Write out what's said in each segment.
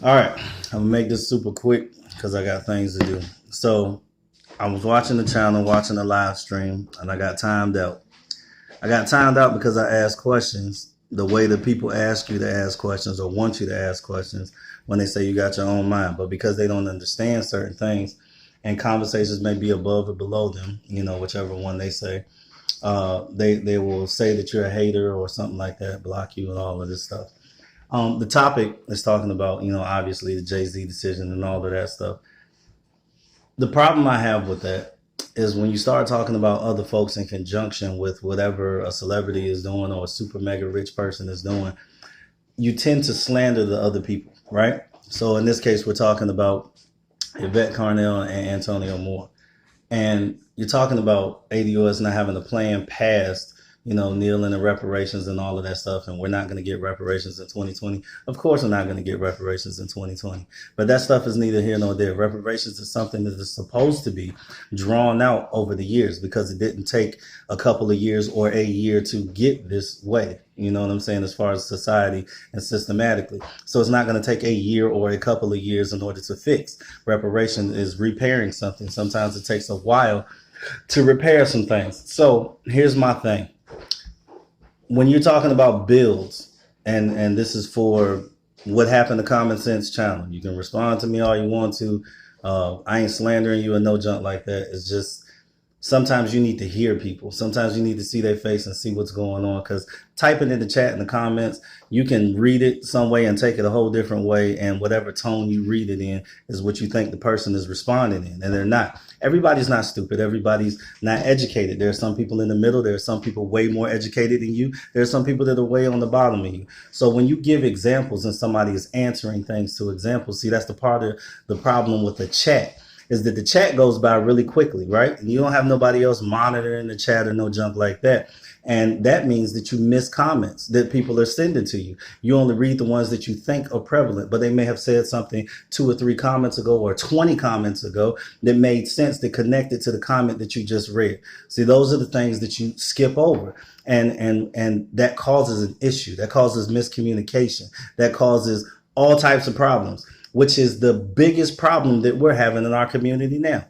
All right, I'm gonna make this super quick because I got things to do. So I was watching the channel, watching the live stream, and I got timed out. I got timed out because I asked questions the way that people ask you to ask questions or want you to ask questions when they say you got your own mind. But because they don't understand certain things and conversations may be above or below them, whichever one they say, they will say that you're a hater or something like that, block you and all of this stuff. The topic is talking about, obviously the Jay-Z decision and all of that stuff. The problem I have with that is when you start talking about other folks in conjunction with whatever a celebrity is doing or a super mega rich person is doing, you tend to slander the other people, right? So in this case, we're talking about Yvette Carnell and Antonio Moore. And you're talking about ADOS not having a plan past, kneeling and reparations and all of that stuff. And we're not going to get reparations in 2020. Of course, we're not going to get reparations in 2020. But that stuff is neither here nor there. Reparations is something that is supposed to be drawn out over the years because it didn't take a couple of years or a year to get this way. You know what I'm saying? As far as society and systematically. So it's not going to take a year or a couple of years in order to fix. Reparation is repairing something. Sometimes it takes a while to repair some things. So here's my thing. When you're talking about builds, and this is for what happened to Common Sense channel, you can respond to me all you want to. I ain't slandering you and no junk like that. It's just sometimes you need to hear people. Sometimes you need to see their face and see what's going on. Because typing in the chat in the comments, you can read it some way and take it a whole different way. And whatever tone you read it in is what you think the person is responding in. And they're not. Everybody's not stupid. Everybody's not educated. There are some people in the middle. There are some people way more educated than you. There are some people that are way on the bottom of you. So when you give examples and somebody is answering things to examples, see, that's the part of the problem with the chat. Is that the chat goes by really quickly, right? And you don't have nobody else monitoring the chat or no junk like that. And that means that you miss comments that people are sending to you. You only read the ones that you think are prevalent, but they may have said something 2 or 3 comments ago or 20 comments ago that made sense, that connected to the comment that you just read. See, those are the things that you skip over. And that causes an issue. That causes miscommunication. That causes all types of problems, which is the biggest problem that we're having in our community now.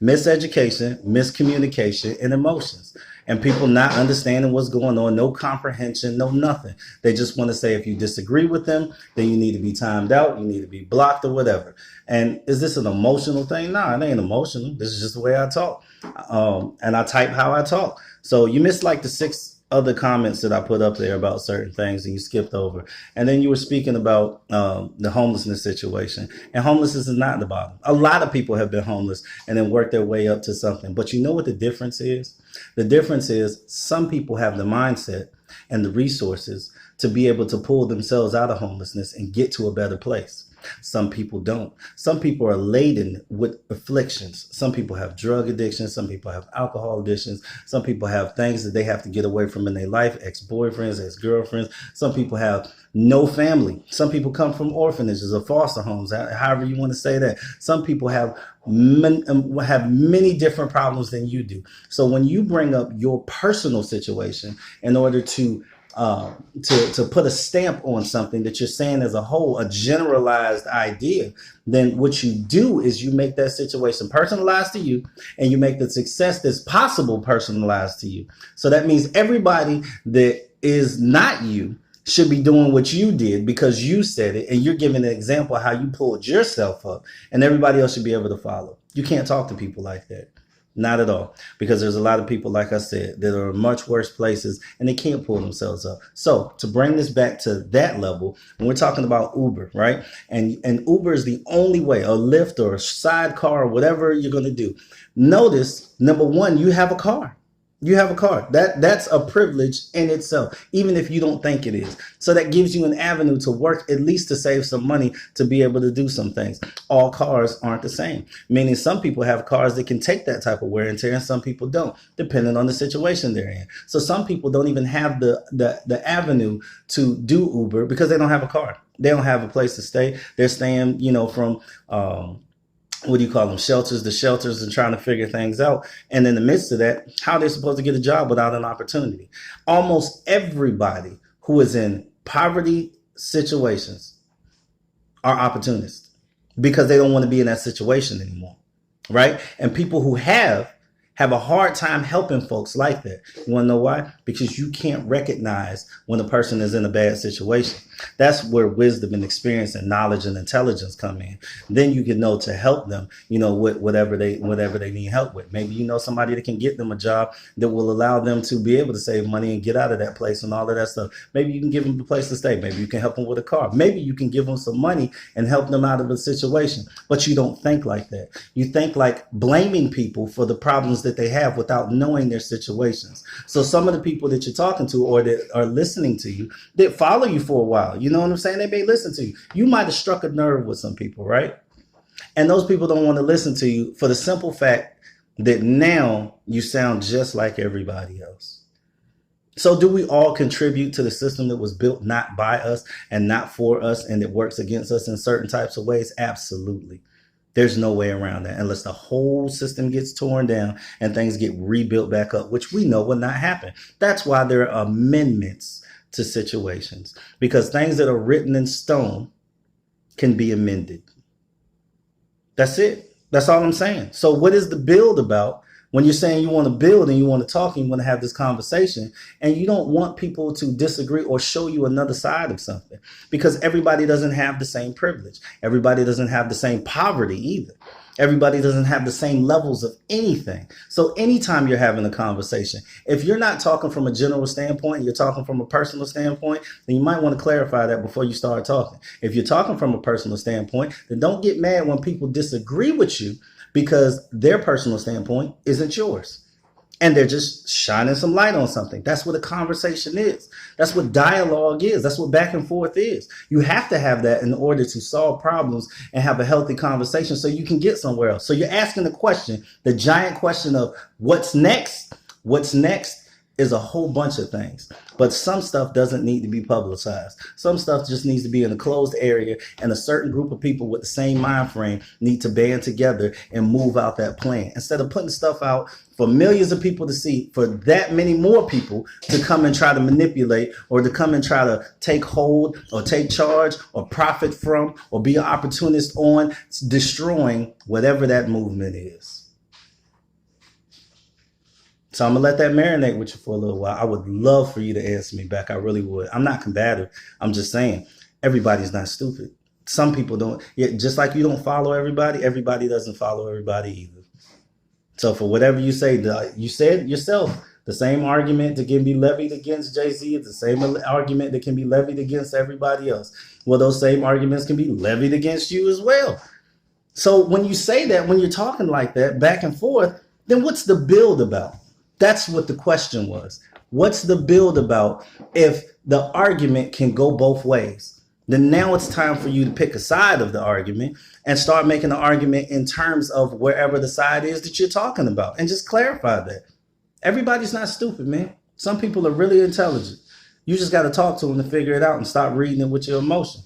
Miseducation, miscommunication, and emotions. And people not understanding what's going on, no comprehension, no nothing. They just want to say if you disagree with them, then you need to be timed out, you need to be blocked or whatever. And is this an emotional thing? Nah, it ain't emotional. This is just the way I talk. And I type how I talk. So you missed like the 6 other comments that I put up there about certain things and you skipped over. And then you were speaking about the homelessness situation. And homelessness is not at the bottom. A lot of people have been homeless and then worked their way up to something. But you know what the difference is? The difference is some people have the mindset and the resources to be able to pull themselves out of homelessness and get to a better place. Some people don't. Some people are laden with afflictions. Some people have drug addictions. Some people have alcohol addictions. Some people have things that they have to get away from in their life, ex-boyfriends, ex-girlfriends. Some people have no family. Some people come from orphanages or foster homes, however you want to say that. Some people have many different problems than you do. So when you bring up your personal situation in order to put a stamp on something that you're saying as a whole, a generalized idea, then what you do is you make that situation personalized to you and you make the success that's possible personalized to you. So that means everybody that is not you should be doing what you did because you said it and you're giving an example of how you pulled yourself up, and everybody else should be able to follow. You can't talk to people like that. Not at all. Because there's a lot of people, like I said, that are in much worse places and they can't pull themselves up. So to bring this back to that level, when we're talking about Uber, right? And Uber is the only way, or Lyft or a sidecar or whatever you're going to do. Notice, number one, you have a car. You have a car. That's a privilege in itself, even if you don't think it is. So that gives you an avenue to work, at least to save some money to be able to do some things. All cars aren't the same, meaning some people have cars that can take that type of wear and tear and some people don't, depending on the situation they're in. So some people don't even have the avenue to do Uber because they don't have a car. They don't have a place to stay. They're staying, from what do you call them, shelters to shelters, and trying to figure things out. And in the midst of that, how are they supposed to get a job without an opportunity? Almost everybody who is in poverty situations, are opportunists because they don't want to be in that situation anymore, right? And people who have a hard time helping folks like that. You want to know why? Because you can't recognize when a person is in a bad situation. That's where wisdom and experience and knowledge and intelligence come in. Then you can know to help them, with whatever they need help with. Maybe you know somebody that can get them a job that will allow them to be able to save money and get out of that place and all of that stuff. Maybe you can give them a place to stay. Maybe you can help them with a car. Maybe you can give them some money and help them out of a situation. But you don't think like that. You think like blaming people for the problems that they have without knowing their situations. So some of the people that you're talking to or that are listening to you, that follow you for a while, you know what I'm saying? They may listen to you. You might have struck a nerve with some people, right? And those people don't want to listen to you for the simple fact that now you sound just like everybody else. So do we all contribute to the system that was built not by us and not for us and it works against us in certain types of ways? Absolutely. There's no way around that unless the whole system gets torn down and things get rebuilt back up, which we know will not happen. That's why there are amendments to situations, because things that are written in stone can be amended. That's it. That's all I'm saying. So what is the build about when you're saying you want to build and you want to talk and you want to have this conversation and you don't want people to disagree or show you another side of something? Because everybody doesn't have the same privilege. Everybody doesn't have the same poverty either. Everybody doesn't have the same levels of anything. So anytime you're having a conversation, if you're not talking from a general standpoint, you're talking from a personal standpoint, then you might want to clarify that before you start talking. If you're talking from a personal standpoint, then don't get mad when people disagree with you because their personal standpoint isn't yours. And they're just shining some light on something. That's what a conversation is. That's what dialogue is. That's what back and forth is. You have to have that in order to solve problems and have a healthy conversation so you can get somewhere else. So you're asking the question, the giant question of what's next? What's next is a whole bunch of things. But some stuff doesn't need to be publicized. Some stuff just needs to be in a closed area, and a certain group of people with the same mind frame need to band together and move out that plan. Instead of putting stuff out for millions of people to see, for that many more people to come and try to manipulate or to come and try to take hold or take charge or profit from or be an opportunist on destroying whatever that movement is. So I'm going to let that marinate with you for a little while. I would love for you to answer me back. I really would. I'm not combative. I'm just saying everybody's not stupid. Some people don't. Yeah, just like you don't follow everybody, everybody doesn't follow everybody either. So for whatever you say, you said yourself, the same argument that can be levied against Jay-Z is the same argument that can be levied against everybody else. Well, those same arguments can be levied against you as well. So when you say that, when you're talking like that back and forth, then what's the build about? That's what the question was. What's the build about if the argument can go both ways? Then now it's time for you to pick a side of the argument and start making the argument in terms of wherever the side is that you're talking about and just clarify that. Everybody's not stupid, man. Some people are really intelligent. You just got to talk to them to figure it out and stop reading it with your emotion.